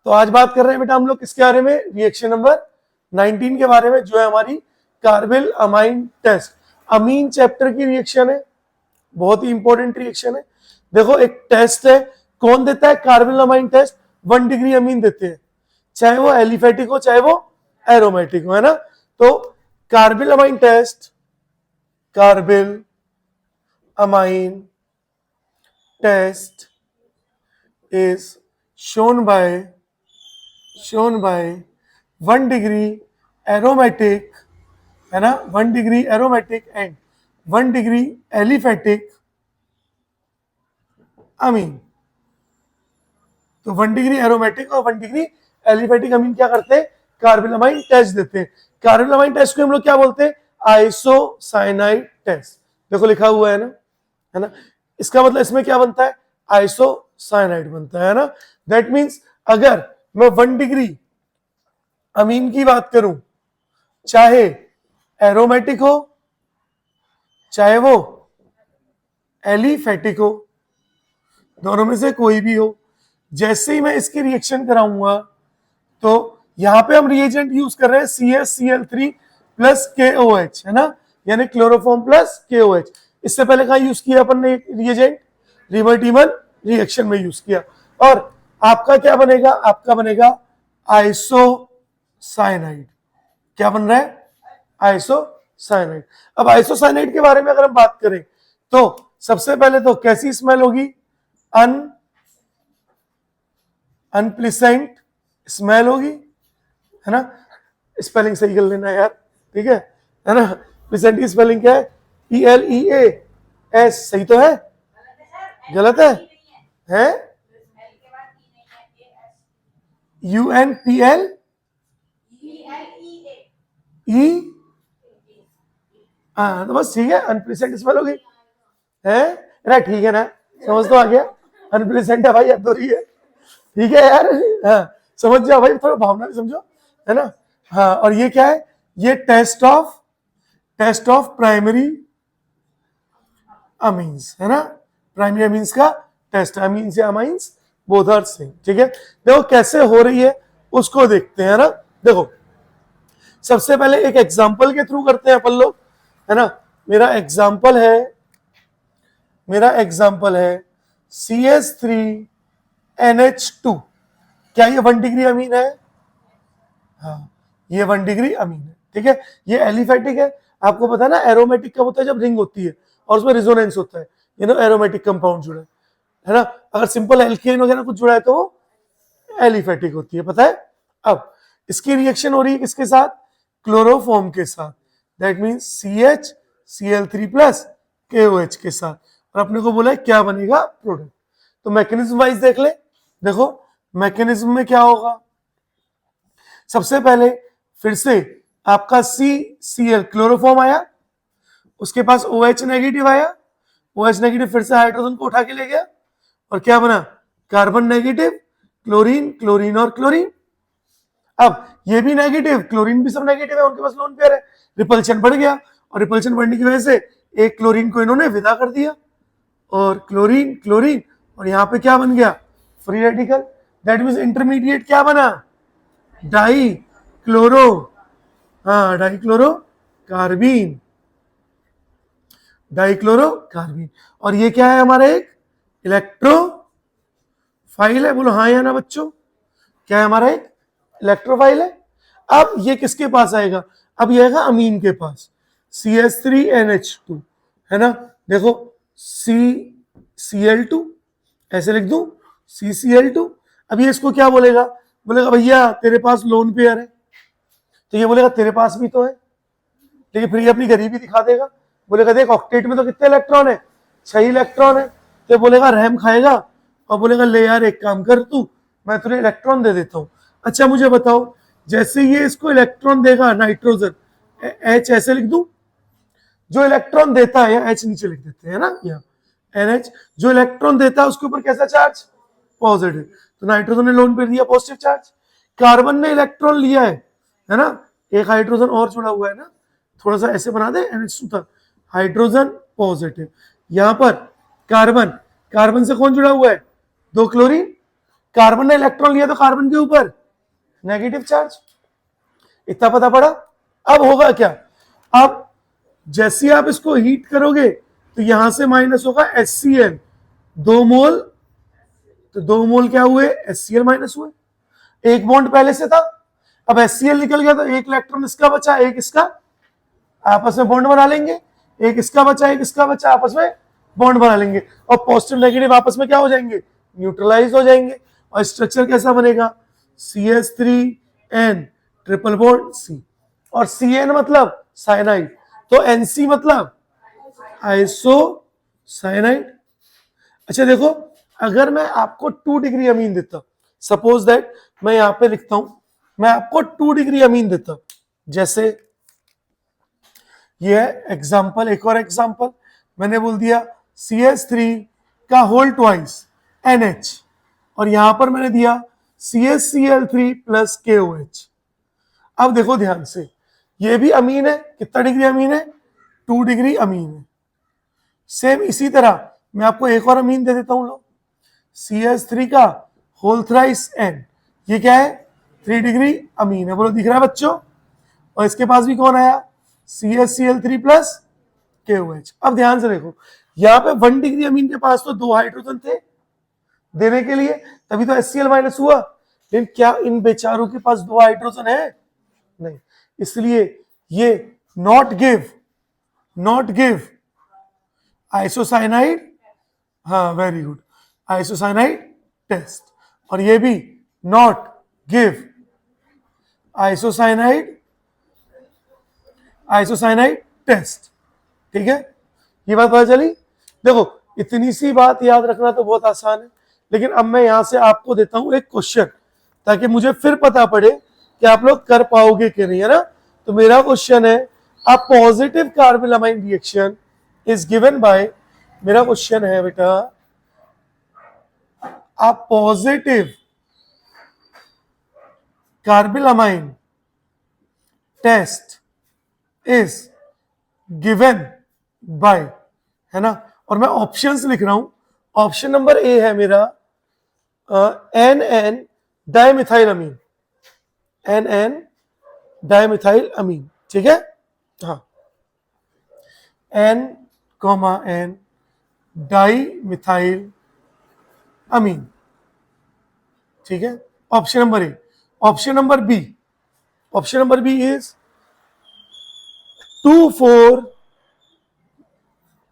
तो आज बात कर रहे हैं बेटा हम लोग किसके बारे में, रिएक्शन नंबर 19 के बारे में, जो है हमारी कार्बिल अमाइन टेस्ट। अमीन चैप्टर की रिएक्शन है, बहुत ही इंपॉर्टेंट रिएक्शन है। देखो एक टेस्ट है, कौन देता है carbylamine test, 1 degree amine देते हैं, चाहे वो एलिफेटिक हो चाहे वो एरोमेटिक हो, है ना। तो carbylamine test, carbylamine test is shown by 1 degree aromatic, है ना, 1 degree aromatic and 1 degree aliphatic अमीन। तो 1 डिग्री एरोमेटिक और 1 डिग्री एलिफेटिक अमीन क्या करते हैं, कार्बिल अमाइन टेस्ट देते हैं। कार्बिल अमाइन टेस्ट को हम लोग क्या बोलते हैं, आइसोसाइनाइड टेस्ट। देखो लिखा हुआ है ना, इसका मतलब इसमें क्या बनता है, आइसोसाइनाइड बनता है ना। दैट मीन्स अगर मैं 1 डिग्री अमीन की बात करूं, चाहे एरोमेटिक हो चाहे वो एलिफेटिक हो, दोनों में से कोई भी हो, जैसे ही मैं इसकी रिएक्शन कराऊंगा तो यहां पे हम रिएजेंट यूज कर रहे हैं CaCl3 प्लस KOH, है ना, यानी क्लोरोफॉर्म प्लस KOH। इससे पहले कहां यूज किया अपन ने रिएजेंट, रिवर्टिबल रिएक्शन में यूज किया। और आपका क्या बनेगा, आपका बनेगा आइसोसाइनाइड। क्या बन रहा है, आइसोसाइनाइड। अब आइसोसाइनाइड के बारे में अगर हम बात करें तो सबसे पहले तो कैसी स्मेल होगी, अनप्लीसेंट स्मेल होगी, है ना। स्पेलिंग सही कर लेना यार, ठीक है ना। प्लीसेंट की स्पेलिंग क्या है, PLEAS, सही तो है, गलत है UNPLE, हाँ तो बस ठीक है, अनप्लीसेंट स्मेल होगी, है ठीक है ना, समझ तो आ गया, अनप्लीसेंट है भाई, अब तो रही है, ठीक है यार, हाँ समझ जाओ भाई, थोड़ा भावना भी समझो, है ना। हाँ और ये क्या है, ये टेस्ट ऑफ प्राइमरी अमीन्स, है ना, प्राइमरी अमीन्स का टेस्ट, अमीन्स या अमाइंस बोथ आर सेम, ठीक है। देखो कैसे हो रही है उसको देखते हैं ना। देखो सबसे पहले एक एग्जांपल के थ्रू करते हैं अपन लोग, है ना। मेरा एग्जांपल है CH3NH2। क्या ये 1 डिग्री अमीन है, हाँ ये 1 डिग्री अमीन है, ठीक है। ये एलिफेटिक है, आपको पता है ना एरोमेटिक कब होता है, जब रिंग होती है और उसमें रिजोनेंस होता है, एरोमेटिक कंपाउंड जुड़ा है ना। अगर सिंपल एल्केन वगैरह कुछ जुड़ा है तो वो एलिफेटिक होती है, पता है। अब इसकी रिएक्शन हो रही है किसके साथ, क्लोरोफॉर्म के साथ, that means CHCl3 plus KOH के साथ। और अपने को बोला है क्या बनेगा प्रोडक्ट, तो मैकेनिज्म वाइज देख ले। देखो मैकेनिज्म में क्या होगा, सबसे पहले फिर से आपका CCl क्लोरोफॉर्म आया, उसके पास OH नेगेटिव आया, OH नेगेटिव फिर से हाइड्रोजन को उठा के ले गया और क्या बना, कार्बन नेगेटिव, क्लोरीन, क्लोरीन और क्लोरीन। अब ये भी नेगेटिव, क्लोरीन भी सब नेगेटिव है, उनके पास लोन पेयर है, रिपल्शन बढ़ गया और रिपल्शन बढ़ने की वजह से एक क्लोरीन को इन्होंने विदा कर दिया और क्लोरीन क्लोरीन, और यहां पे क्या बन गया, free radical. That means intermediate क्या बना, डाइक्लोरो, हाँ डाइक्लोरोकार्बीन, डाइक्लोरोकार्बीन। और ये क्या है हमारा एक इलेक्ट्रोफाइल है, बोलो हाँ या ना बच्चों, क्या है हमारा एक इलेक्ट्रोफाइल है। अब ये किसके पास आएगा, अब ये आएगा अमीन के पास, CH3NH2, है ना। देखो CCl2 ऐसे लिख दूं, CCl2। अब ये इसको क्या बोलेगा, बोलेगा भैया तेरे पास लोन पेयर है, तो ये बोलेगा तेरे पास भी तो है, लेकिन फिर ये अपनी गरीबी दिखा देगा, बोलेगा देख ऑक्टेट में तो कितने इलेक्ट्रॉन है, 6 इलेक्ट्रॉन है, तो बोलेगा रहम खाएगा और बोलेगा ले यार एक काम कर तू, मैं तुझे इलेक्ट्रॉन दे देता हूं। अच्छा मुझे बताओ, जैसे ये इसको इलेक्ट्रॉन देगा नाइट्रोजन, H ऐसे लिख दूं, जो इलेक्ट्रॉन देता है, H नीचे लिख देते हैं ना, यहाँ NH, जो इलेक्ट्रॉन देता है उसके ऊपर कैसा चार्ज, पॉजिटिव, तो नाइट्रोजन ने लोन पेयर दिया पॉजिटिव चार्ज, कार्बन ने इलेक्ट्रॉन लिया है ना, एक हाइड्रोजन और जुड़ा हुआ है ना, थोड़ा सा ऐसे बना दे, NH2 था, हाइड्रोजन पॉजिटिव, यहां पर कार्बन, कार्बन से कौन जुड़ा हुआ है, 2 क्लोरीन, कार्बन ने इलेक्ट्रॉन लिया तो कार्बन के ऊपर नेगेटिव चार्ज, इतना पता पड़ा। अब होगा क्या, अब जैसे आप इसको हीट करोगे तो यहां से माइनस होगा HCl, 2 मोल, तो 2 मोल क्या हुए, HCl माइनस हुए, एक बॉन्ड पहले से था, अब HCl निकल गया तो एक इलेक्ट्रॉन इसका बचा, एक इसका, आपस में बॉन्ड बना लेंगे, एक इसका बचा एक इसका बचा, आपस में बॉन्ड बना लेंगे, और पॉजिटिव नेगेटिव आपस में क्या हो जाएंगे, न्यूट्रलाइज हो जाएंगे, और स्ट्रक्चर कैसा बनेगा, CH3N ट्रिपल बॉन्ड C, और CN मतलब साइनाइड, तो NC मतलब आइसोसाइनाइड। अच्छा देखो, अगर मैं आपको 2 डिग्री अमीन देता, सपोज दैट मैं यहां पे लिखता हूं, मैं आपको 2 डिग्री अमीन देता, जैसे ये है एग्जाम्पल, एक और एग्जाम्पल मैंने बोल दिया CH3 का होल ट्वाइस NH, और यहां पर मैंने दिया CHCl3 प्लस KOH। अब देखो ध्यान से, ये भी अमीन है, कितना डिग्री अमीन है, 2 डिग्री अमीन है। सेम इसी तरह मैं आपको एक और अमीन दे देता हूं, लो CH3 का होल थ्राइस N, ये क्या है, 3 डिग्री अमीन है, बोलो दिख रहा है बच्चों, और इसके पास भी कौन आया, CHCl3 प्लस KOH। अब ध्यान से देखो, यहां पे 1 डिग्री अमीन के पास तो 2 हाइड्रोजन थे देने के लिए, तभी तो HCl माइनस हुआ, लेकिन क्या इन बेचारों के पास 2 हाइड्रोजन है, नहीं, इसलिए ये नॉट गिव आइसोसाइनाइड, हाँ वेरी गुड, आइसोसाइनाइड टेस्ट, और ये भी नॉट गिव आइसोसाइनाइड टेस्ट। ठीक है, ये बात पता चली। देखो इतनी सी बात याद रखना तो बहुत आसान है, लेकिन अब मैं यहां से आपको देता हूं एक क्वेश्चन, ताकि मुझे फिर पता पड़े कि आप लोग कर पाओगे कि नहीं, है ना। तो मेरा क्वेश्चन है, a positive carbylamine reaction is given by, मेरा क्वेश्चन है बेटा, a positive carbylamine test is given by, है ना, और मैं ऑप्शंस लिख रहा हूं। ऑप्शन नंबर ए है मेरा NN डाइमिथाइलअमीन, NN डाइमिथाइलअमीन, ठीक है, हाँ, N, N डाइमिथाइल अमीन, ठीक है, option number A. Option number B is 2,4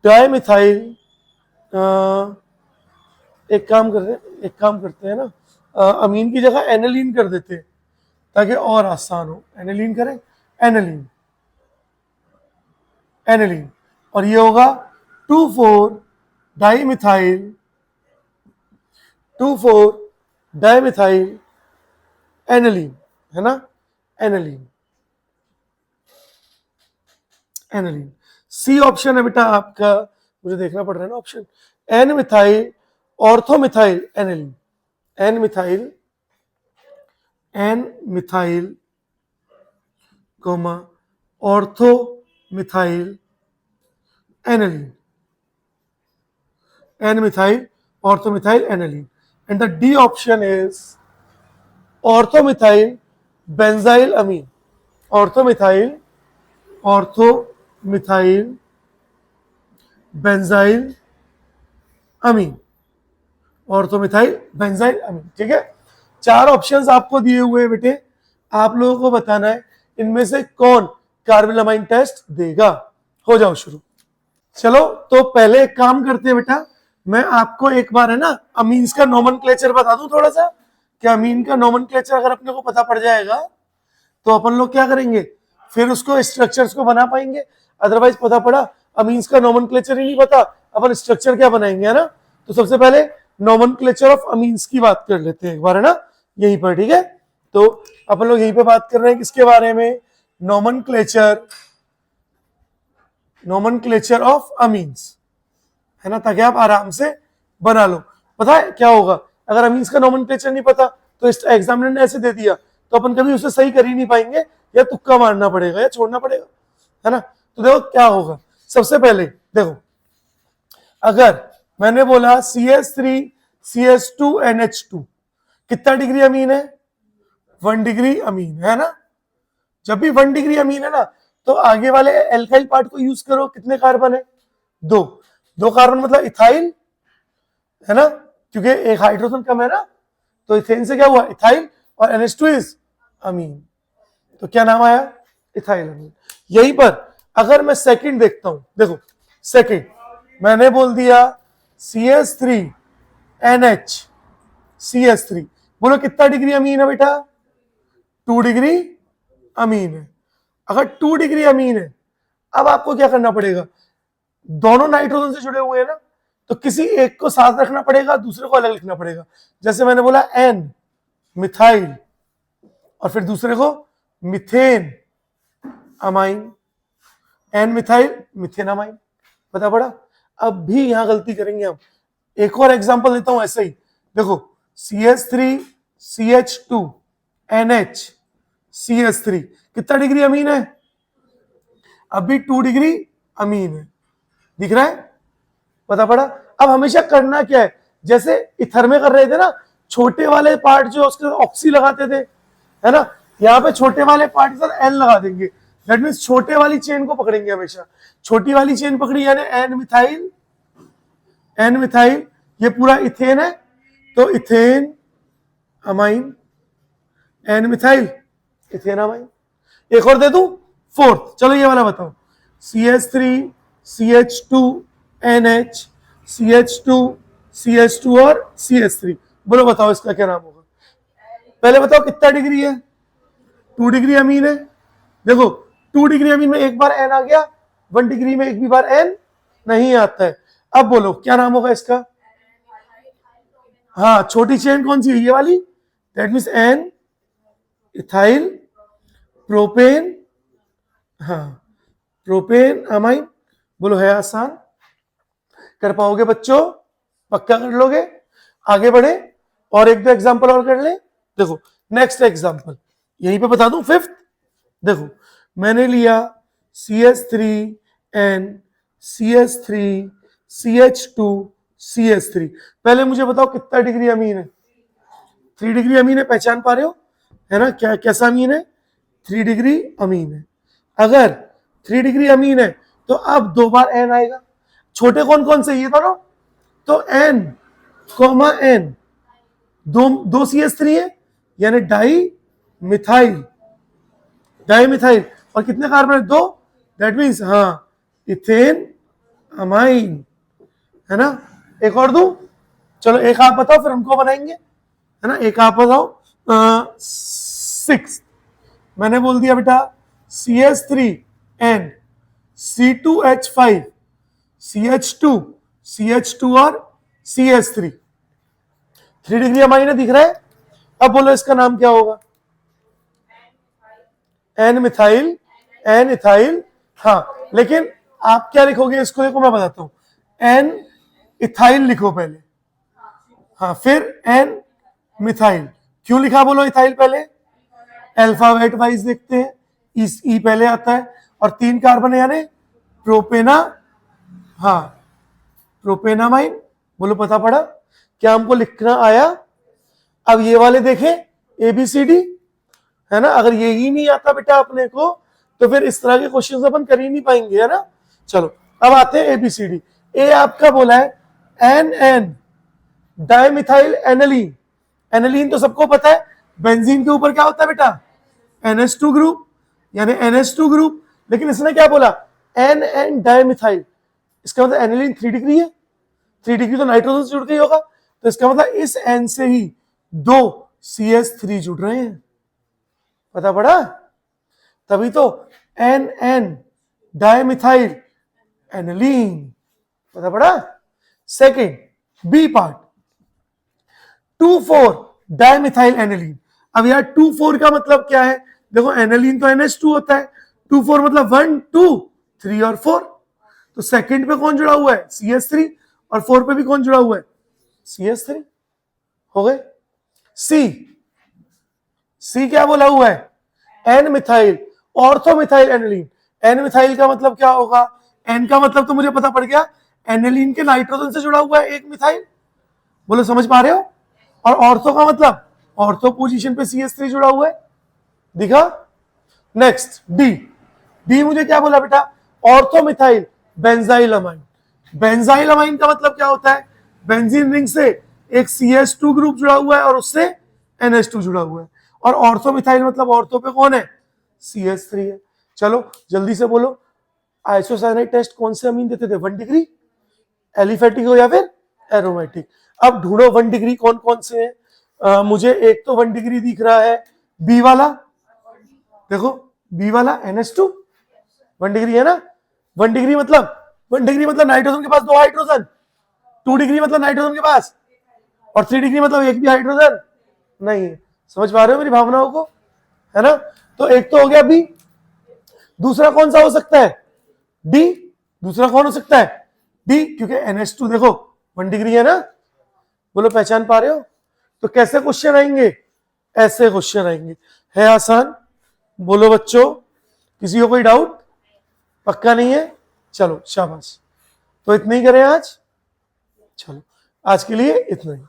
dimethyl, एक काम करते हैं ना, अमीन की जगह एनिलीन कर देते हैं ताकि और आसान हो, एनिलीन करें, एनिलीन, और ये होगा 2,4 डाइमिथाइल एनिलीन, है ना, एनिलीन। सी ऑप्शन है बेटा आपका, मुझे देखना पड़ रहा है ना option, N methyl orthomethyl aniline, N methyl orthomethyl aniline, N-methyl orthomethyl aniline, and the D option is orthomethyl benzyl amine, orthomethyl benzyl amine, orthomethyl benzyl amine. ठीक है, 4 ऑप्शंस आपको दिए हुए हैं बेटे, आप लोगों को बताना है इनमें से कौन कार्बोलामाइन टेस्ट देगा। हो जाओ शुरू। चलो तो पहले एक काम करते हैं बेटा, मैं आपको एक बार है ना अमीन्स का नोमेनक्लेचर बता दूं थोड़ा सा, कि अमीन का नोमेनक्लेचर अगर अपने को पता पड़ जाएगा तो अपन लोग क्या करेंगे, फिर उसको स्ट्रक्चर्स को बना पाएंगे। अदरवाइज पता पड़ा अमीन्स का नोमेनक्लेचर ही नहीं पता, अपन स्ट्रक्चर क्या बनाएंगे, है ना। तो सबसे पहले नोमेनक्लेचर ऑफ अमीन्स की बात कर लेते हैं एक बार, है ना, यहीं पर। ठीक है, तो अपन लोग यहीं पे बात कर रहे हैं किसके बारे में, नोमेनक्लेचर ऑफ अमीन्स, है ना, ताकि आप आराम से बना लो। पता है क्या होगा, अगर अमीन्स का नोमेनक्लेचर नहीं पता तो इस एग्जामिनर ने ऐसे दे दिया तो अपन कभी उसे सही कर ही नहीं पाएंगे, या तुक्का मारना पड़ेगा या छोड़ना पड़ेगा, है ना। तो देखो क्या होगा, सबसे पहले देखो, अगर मैंने बोला CH3 CH2 NH2, कितना डिग्री अमीन है? 1 डिग्री अमीन है ना। जब भी 1 डिग्री अमीन है ना, तो आगे वाले एल्काइल पार्ट को यूज करो। कितने कार्बन है? 2 कार्बन मतलब इथाइल है ना, क्योंकि एक हाइड्रोजन कम है ना, तो इथेन से क्या हुआ? इथाइल, और NH2 इज अमीन, तो क्या नाम आया? इथाइल अमीन। यहीं पर अगर मैं सेकंड देखता हूं, देखो सेकंड मैंने बोल दिया CH3NH बोलो कितना डिग्री अमीन है बेटा? 2 डिग्री अमीन है। अगर 2 डिग्री अमीन है, अब आपको क्या करना पड़ेगा? दोनों नाइट्रोजन से जुड़े हुए हैं ना, तो किसी एक को साथ रखना पड़ेगा, दूसरे को अलग लिखना पड़ेगा। जैसे मैंने बोला N मिथाइल, और फिर दूसरे को methane amine, N methyl methane amine. पता पड़ा? अब भी यहां गलती करेंगे हम। एक और एग्जांपल देता हूं ऐसे ही, देखो CH3CH2NH कितना डिग्री अमीन है? अभी 2 डिग्री अमीन है, दिख रहा है? पता पड़ा? अब हमेशा करना क्या है, जैसे इथर में कर रहे थे ना, छोटे वाले पार्ट जो उसके ऑक्सी लगाते थे, है ना, यहाँ पे छोटे वाले पार्ट के साथ N लगा देंगे। दैट मीन्स छोटे वाली चेन को पकड़ेंगे हमेशा। छोटी वाली चेन पकड़ी यानी N मिथाइल, ये पूरा इथेन है, तो ethane amine, N methyl ethane amine. एक और दे दूं, फोर्थ, चलो ये वाला बताओ, CH3CH2NH CH2 और CH3, बोलो बताओ इसका क्या नाम होगा? पहले बताओ कितना डिग्री है? 2 डिग्री अमीन है। देखो 2 डिग्री अमीन में एक बार N आ गया, 1 डिग्री में एक भी बार N नहीं आता है। अब बोलो क्या नाम होगा इसका? हाँ, छोटी चेन कौन सी है? ये वाली, that means N ethyl propane, हाँ प्रोपेन अमाइन। बोलो है आसान? कर पाओगे बच्चों? पक्का कर लोगे? आगे बढ़े और एक दो एग्जांपल और कर ले। देखो नेक्स्ट एग्जांपल यहीं पे बता दूं, फिफ्थ। देखो मैंने लिया CH3N CH3 CH2 CH3। पहले मुझे बताओ कितना डिग्री अमीन है? 3 डिग्री अमीन है, पहचान पा रहे हो है ना? क्या कैसा अमीन है? 3 डिग्री अमीन है। अगर 3 डिग्री अमीन है तो अब 2 बार N आएगा। छोटे कौन कौन से? ये दोनों, तो N कोमा N, दो CH3 है यानी डाई मिथाइल, और कितने कार्बन है? 2, दैट मीन्स हाँ इथेन अमाइन, है ना? एक और दूं? चलो एक आप बताओ फिर हमको बनाएंगे, है ना? एक आप बताओ। 6 मैंने बोल दिया बेटा CH3N C2H5 CH2 और CH3, 3 डिग्री अमाइन है, दिख रहा है? अब बोलो इसका नाम क्या होगा? N इथाइल, हाँ, लेकिन आप क्या लिखोगे इसको? देखो मैं बताता हूं, N इथाइल लिखो पहले, हाँ, फिर N मिथाइल। क्यों लिखा बोलो इथाइल पहले? अल्फाबेट वाइज देखते हैं, ई पहले आता है, और 3 कार्बन है यानी प्रोपेना, हाँ प्रोपेनामाइन। बोलो पता पड़ा? क्या हमको लिखना आया? अब ये वाले देखें ABCD, है ना? अगर यही नहीं आता बेटा अपने को, तो फिर इस तरह के क्वेश्चंस अपन कर ही नहीं पाएंगे, है ना? चलो अब आते हैं ABCD। ए आपका बोला है NN डाइमिथाइल एनालीन। एनालीन तो सबको पता है, बेंजीन के ऊपर क्या होता है बेटा? NH2 ग्रुप, यानी NH2 ग्रुप। लेकिन इसने क्या बोला? NN डाइमिथाइल, इसका मतलब एनालीन 3 डिग्री है। 3 डिग्री तो नाइट्रोजन से जुड़ के ही होगा, तो इसका मतलब इस N से ही 2 CH3 जुड़ रहे हैं। पता पड़ा? तभी तो NN डाइमिथाइल एनालीन। पता पड़ा? Second B part, 2,4 dimethyl aniline. अब यार 2,4 का मतलब क्या है? देखो एनालीन तो NH2 होता है, 2,4 मतलब 1 2 3 और 4। तो सेकंड पे कौन जुड़ा हुआ है? CH3, और 4 पे भी कौन जुड़ा हुआ है? CH3। हो गए। सी क्या बोला हुआ है? N methyl orthomethyl aniline. N methyl का मतलब क्या होगा? N का मतलब तो मुझे पता पड़ गया, एनालीन के नाइट्रोजन से जुड़ा हुआ है एक मिथाइल। बोलो समझ पा रहे हो? और ऑर्थो का मतलब ऑर्थो पोजीशन पे CH3 जुड़ा हुआ है, दिखा। नेक्स्ट डी, डी मुझे क्या बोला बेटा, ऑर्थोमिथाइल बेंजाइल अमाइन। बेंजाइल अमाइन का मतलब क्या होता है, बेंजीन रिंग से एक CH2 ग्रुप जुड़ा हुआ है और उससे NH2 जुड़ा हुआ है, और ऑर्थोमिथाइल मतलब ऑर्थो पे कौन है, CH3 है। चलो जल्दी से बोलो, आइसोसाइनाइड टेस्ट कौन से अमीन देते थे, 1 डिग्री, एलिफेटिक हो या फिर एरोमेटिक। अब ढूंढो 1 डिग्री कौन कौन से हैं। मुझे एक तो 1 डिग्री दिख रहा है बी वाला, देखो बी वाला NH2 1 डिग्री है ना। 1 डिग्री मतलब, 1 डिग्री मतलब नाइट्रोजन के पास 2 हाइड्रोजन, 2 डिग्री मतलब नाइट्रोजन के पास, और 3 डिग्री मतलब एक भी हाइड्रोजन नहीं है। समझ पा रहे हो मेरी भावनाओं को, है ना। तो एक तो हो गया बी, दूसरा कौन सा हो सकता है, डी। दूसरा कौन हो सकता है, डी, क्योंकि NH2 देखो 1 डिग्री है ना। बोलो पहचान पा रहे हो। तो कैसे क्वेश्चन आएंगे, ऐसे क्वेश्चन आएंगे, है आसान। बोलो बच्चों, किसी को कोई डाउट, पक्का नहीं है, चलो शाबाश। तो इतना ही करें आज, चलो आज के लिए इतना ही।